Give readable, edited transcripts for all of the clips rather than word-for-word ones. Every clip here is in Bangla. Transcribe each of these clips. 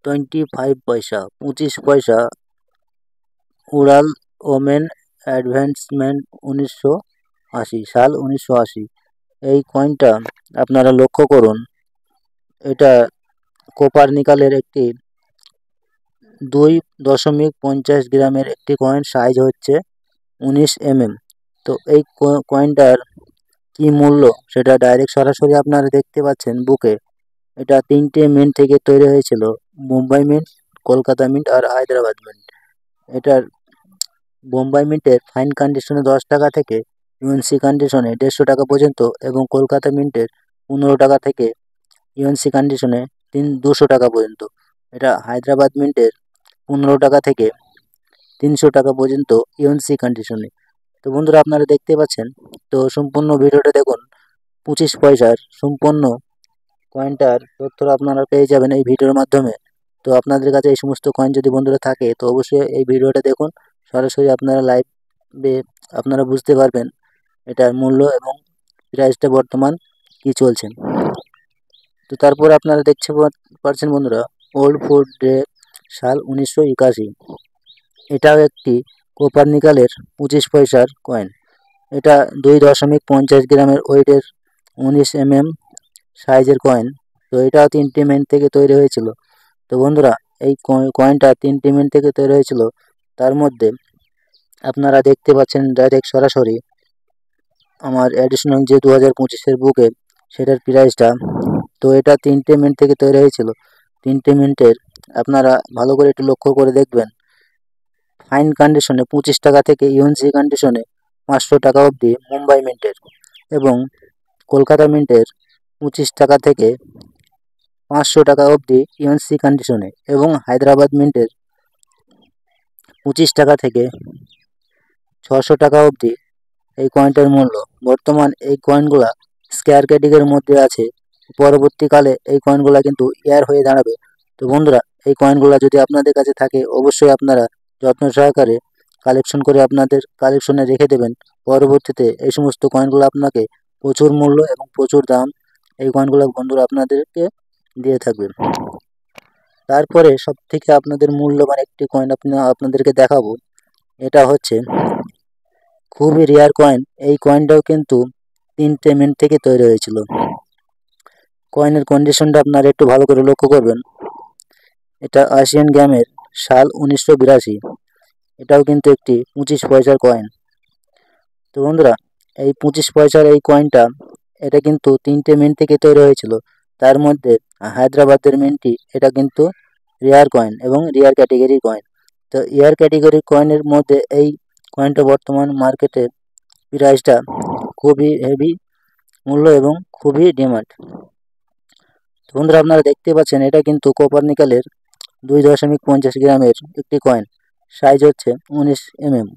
25 পয়সা 25 পয়সা উড়াল ওমেন অ্যাডভান্সমেন্ট 1980 এই কয়েনটা আপনারা লক্ষ্য করুন। এটা কোপার নিকালের একটি 2.50 গ্রামের একটি কয়েন, সাইজ হচ্ছে 19 mm। তো এই কয়েনটার কি মূল্য সেটা ডাইরেক্ট সরাসরি আপনারা দেখতে পাচ্ছেন বুকে। এটা 3টে মিন্ট থেকে তৈরি হয়েছিল, মুম্বাই মিন্ট, কলকাতা মিন্ট আর হায়দ্রাবাদ মিন্ট। এটার বোম্বাই মিন্টের ফাইন কন্ডিশনে 10 টাকা থেকে ইউএনসি কন্ডিশনে 150 টাকা পর্যন্ত, এবং কলকাতা মিন্টের 15 টাকা থেকে ইউএনসি কন্ডিশনে 200 টাকা পর্যন্ত। এটা হায়দ্রাবাদ মিন্টের 15 টাকা থেকে 300 টাকা পর্যন্ত ইউএনসি কন্ডিশনে। তো বন্ধুরা আপনারা দেখতে পাচ্ছেন। তো সম্পূর্ণ ভিডিওটা দেখুন। 25 পয়সার সম্পূর্ণ কয়েনটার তথ্য আপনারা পেয়ে যাবেন এই ভিডিওর মাধ্যমে। তো আপনাদের কাছে এই সমস্ত কয়েন যদি বন্ধুরা থাকে তো অবশ্যই এই ভিডিওটা দেখুন। সরাসরি আপনারা লাইভে আপনারা বুঝতে পারবেন এটার মূল্য এবং প্রাইসটা বর্তমান কি চলছে। তো তারপর আপনারা দেখতে পাচ্ছেন বন্ধুরা, ওল্ড ফুড ডে, সাল 1981। এটাও একটি কোপার নিকালের 25 পয়সার কয়েন। এটা 2.50 গ্রামের ওয়েটের 19 mm সাইজের কয়েন। তো এটা 3টে মিন্ট থেকে তৈরি হয়েছিল। তো বন্ধুরা এই কয়েনটা 3টে মিন্ট থেকে তৈরি হয়েছিল। তার মধ্যে আপনারা দেখতে পাচ্ছেন ডাইরেক্ট সরাসরি আমার অ্যাডিশনাল যে 2025-এর বুকে সেটার প্রাইসটা। তো এটা 3টে মিন্ট থেকে তৈরি হয়েছিল। 3টে মিন্টের আপনারা ভালো করে একটু লক্ষ্য করে দেখবেন। ফাইন কন্ডিশনে 25 টাকা থেকে ইউএনসি কন্ডিশনে 500 টাকা অবধি মুম্বাই মিন্টের, এবং কলকাতা মিন্টের 25 টাকা থেকে 500 টাকা অবধি ইউএনসি কন্ডিশনে, এবং হায়দ্রাবাদ মিন্টের 25 টাকা থেকে 600 টাকা অবধি এই কয়েনটার মূল্য। বর্তমান এই কয়েনগুলা স্কয়ার ক্যাটেগরির মধ্যে আছে। পরবর্তীকালে এই কয়েনগুলা কিন্তু এয়ার হয়ে দাঁড়াবে। তো বন্ধুরা এই কয়েনগুলা যদি আপনাদের কাছে থাকে অবশ্যই আপনারা যত্ন সহকারে কালেকশন করে আপনাদের কালেকশনে রেখে দেবেন। পরবর্তীতে এই সমস্ত কয়েনগুলো আপনাকে প্রচুর মূল্য এবং প্রচুর দাম এই কয়েনগুলো বন্ধুরা আপনাদেরকে দিয়ে থাকবে। তারপরে সবথেকে আপনাদের মূল্যবান একটি কয়েন আপনাদেরকে দেখাবো। এটা হচ্ছে খুবই রেয়ার কয়েন। এই কয়েনটাও কিন্তু 3টে মিন্ট থেকে তৈরি হয়েছিল। কয়েনের কন্ডিশনটা আপনারা একটু ভালো করে লক্ষ্য করবেন। এটা এশিয়ান গেমের, সাল 1982। এটাও কিন্তু একটি 25 পয়সার কয়েন। তো বন্ধুরা এই 25 পয়সার এই কয়েনটা এটা কিন্তু 3টে মিন্ট থেকে তৈরি হয়েছিল। তার মধ্যে হায়দ্রাবাদের মিন্টটি এটা কিন্তু রেয়ার কয়েন এবং রেয়ার ক্যাটেগরির কয়েন। তো রেয়ার ক্যাটেগরির কয়েনের মধ্যে এই কয়েনটা বর্তমান মার্কেটে প্রাইসটা খুবই হেভি মূল্য এবং খুবই ডিমান্ড। তো বন্ধুরা আপনারা দেখতে পাচ্ছেন এটা কিন্তু কপার নিকেলের 2.50 গ্রামের একটি কয়েন, সাইজ হচ্ছে 19 mm।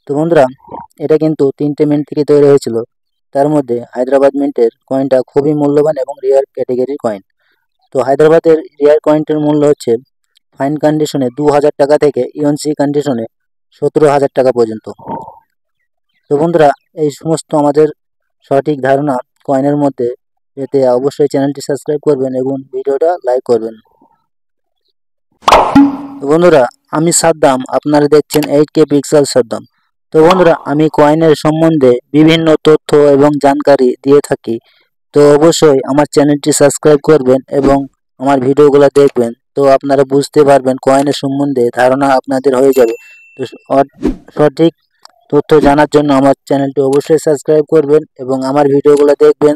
তো বন্ধুরা এটা কিন্তু 3টে মিন্ট থেকে তৈরি হয়েছিল। তার মধ্যে হায়দ্রাবাদ মিন্টের কয়েনটা খুবই মূল্যবান এবং রেয়ার ক্যাটেগরির কয়েন। তো হায়দ্রাবাদের রেয়ার কয়েনটির মূল্য হচ্ছে ফাইন কন্ডিশনে 2000 টাকা থেকে ইউএনসি কন্ডিশনে 17,000 টাকা পর্যন্ত। তো বন্ধুরা এই সমস্ত আমাদের সঠিক ধারণা কয়েনের মধ্যে পেতে অবশ্যই চ্যানেলটি সাবস্ক্রাইব করবেন এবং ভিডিওটা লাইক করবেন। তো বন্ধুরা আমি সাদ্দাম, আপনারা দেখছেন 8K পিক্সেল সাদ্দাম। তো বন্ধুরা আমি কয়েনের সম্বন্ধে বিভিন্ন তথ্য এবং জানকারি দিয়ে থাকি। তো অবশ্যই আমার চ্যানেলটি সাবস্ক্রাইব করবেন এবং আমার ভিডিওগুলো দেখবেন। তো আপনারা বুঝতে পারবেন কয়েনের সম্বন্ধে ধারণা আপনাদের হয়ে যাবে। তো সঠিক তথ্য জানার জন্য আমার চ্যানেলটি অবশ্যই সাবস্ক্রাইব করবেন এবং আমার ভিডিওগুলো দেখবেন।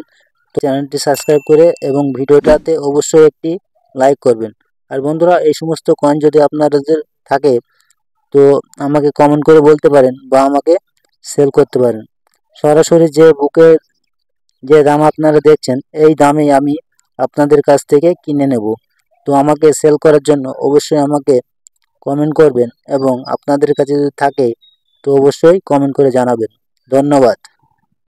তো চ্যানেলটি সাবস্ক্রাইব করে এবং ভিডিওটাতে অবশ্যই একটি লাইক করবেন। আর বন্ধুরা এই সমস্ত কয়েন যদি আপনাদের থাকে তো আমাকে কমেন্ট করে বলতে পারেন বা আমাকে সেল করতে পারেন। সরাসরি যে বুকের যে দাম আপনারা দেখছেন এই দামেই আমি আপনাদের কাছ থেকে কিনে নেব। তো আমাকে সেল করার জন্য অবশ্যই আমাকে কমেন্ট করবেন এবং আপনাদের কাছে যদি থাকে তো অবশ্যই কমেন্ট করে জানাবেন। ধন্যবাদ।